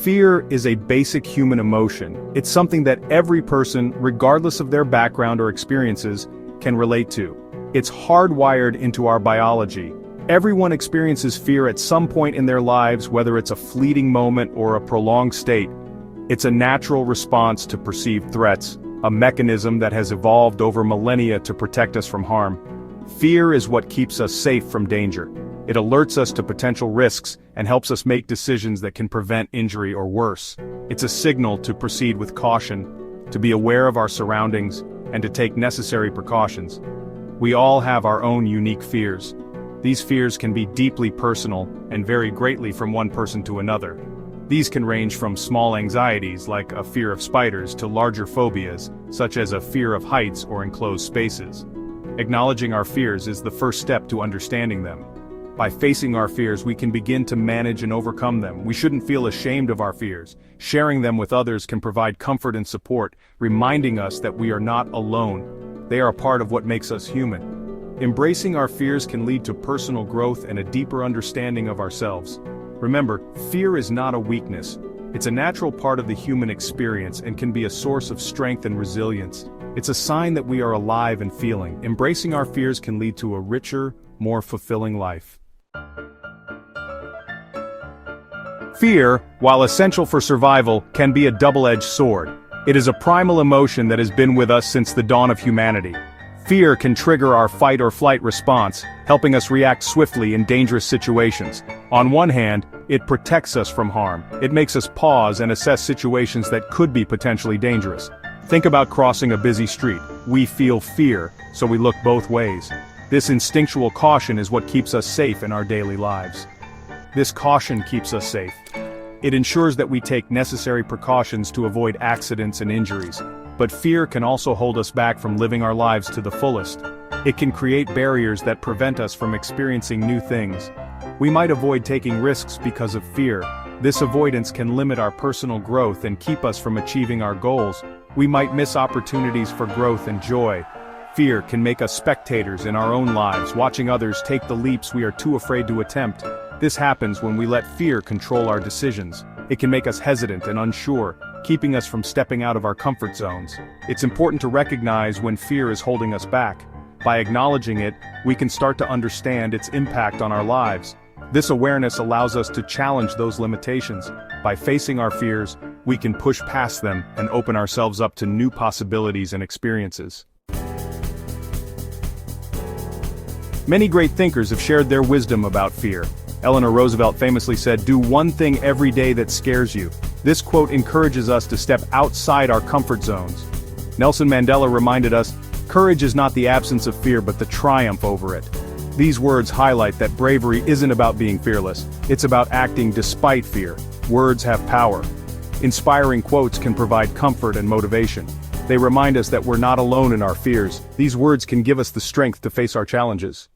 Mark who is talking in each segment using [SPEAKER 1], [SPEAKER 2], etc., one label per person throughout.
[SPEAKER 1] Fear is a basic human emotion. It's something that every person, regardless of their background or experiences, can relate to. It's hardwired into our biology. Everyone experiences fear at some point in their lives, whether it's a fleeting moment or a prolonged state. It's a natural response to perceived threats, a mechanism that has evolved over millennia to protect us from harm. Fear is what keeps us safe from danger. It alerts us to potential risks and helps us make decisions that can prevent injury or worse. It's a signal to proceed with caution, to be aware of our surroundings, and to take necessary precautions. We all have our own unique fears. These fears can be deeply personal and vary greatly from one person to another. These can range from small anxieties like a fear of spiders to larger phobias, such as a fear of heights or enclosed spaces. Acknowledging our fears is the first step to understanding them. By facing our fears, we can begin to manage and overcome them. We shouldn't feel ashamed of our fears. Sharing them with others can provide comfort and support, reminding us that we are not alone. They are a part of what makes us human. Embracing our fears can lead to personal growth and a deeper understanding of ourselves. Remember, fear is not a weakness. It's a natural part of the human experience and can be a source of strength and resilience. It's a sign that we are alive and feeling. Embracing our fears can lead to a richer, more fulfilling life. Fear, while essential for survival, can be a double-edged sword. It is a primal emotion that has been with us since the dawn of humanity. Fear can trigger our fight or flight response, helping us react swiftly in dangerous situations. On one hand, it protects us from harm. It makes us pause and assess situations that could be potentially dangerous. Think about crossing a busy street. We feel fear, so we look both ways. This instinctual caution is what keeps us safe in our daily lives. This caution keeps us safe. It ensures that we take necessary precautions to avoid accidents and injuries. But fear can also hold us back from living our lives to the fullest. It can create barriers that prevent us from experiencing new things. We might avoid taking risks because of fear. This avoidance can limit our personal growth and keep us from achieving our goals. We might miss opportunities for growth and joy. Fear can make us spectators in our own lives, watching others take the leaps we are too afraid to attempt. This happens when we let fear control our decisions. It can make us hesitant and unsure, keeping us from stepping out of our comfort zones. It's important to recognize when fear is holding us back. By acknowledging it, we can start to understand its impact on our lives. This awareness allows us to challenge those limitations. By facing our fears, we can push past them and open ourselves up to new possibilities and experiences. Many great thinkers have shared their wisdom about fear. Eleanor Roosevelt famously said, "Do one thing every day that scares you." This quote encourages us to step outside our comfort zones. Nelson Mandela reminded us, "Courage is not the absence of fear but the triumph over it." These words highlight that bravery isn't about being fearless, it's about acting despite fear. Words have power. Inspiring quotes can provide comfort and motivation. They remind us that we're not alone in our fears. These words can give us the strength to face our challenges.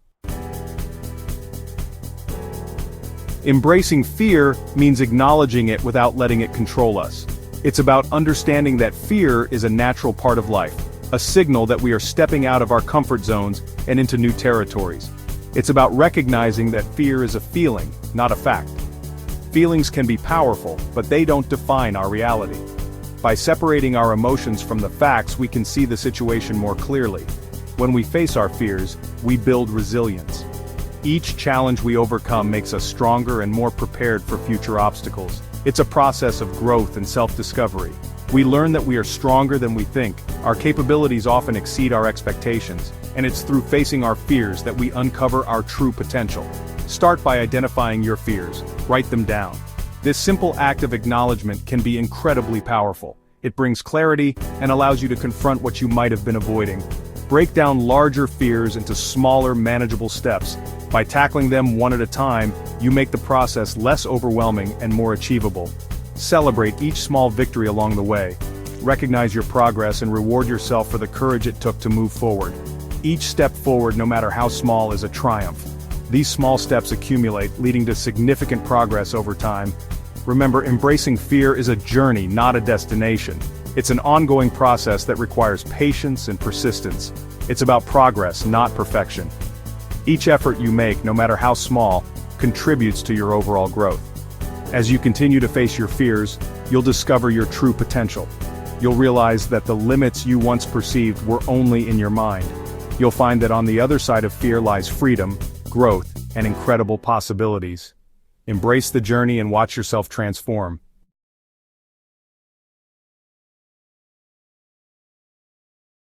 [SPEAKER 1] Embracing fear means acknowledging it without letting it control us. It's about understanding that fear is a natural part of life, a signal that we are stepping out of our comfort zones and into new territories. It's about recognizing that fear is a feeling, not a fact. Feelings can be powerful, but they don't define our reality. By separating our emotions from the facts, we can see the situation more clearly. When we face our fears, we build resilience. Each challenge we overcome makes us stronger and more prepared for future obstacles. It's a process of growth and self-discovery. We learn that we are stronger than we think. Our capabilities often exceed our expectations, and it's through facing our fears that we uncover our true potential. Start by identifying your fears. Write them down. This simple act of acknowledgement can be incredibly powerful. It brings clarity and allows you to confront what you might have been avoiding. Break down larger fears into smaller, manageable steps. By tackling them one at a time, you make the process less overwhelming and more achievable. Celebrate each small victory along the way. Recognize your progress and reward yourself for the courage it took to move forward. Each step forward, no matter how small, is a triumph. These small steps accumulate, leading to significant progress over time. Remember, embracing fear is a journey, not a destination. It's an ongoing process that requires patience and persistence. It's about progress, not perfection. Each effort you make, no matter how small, contributes to your overall growth. As you continue to face your fears, you'll discover your true potential. You'll realize that the limits you once perceived were only in your mind. You'll find that on the other side of fear lies freedom, growth, and incredible possibilities. Embrace the journey and watch yourself transform.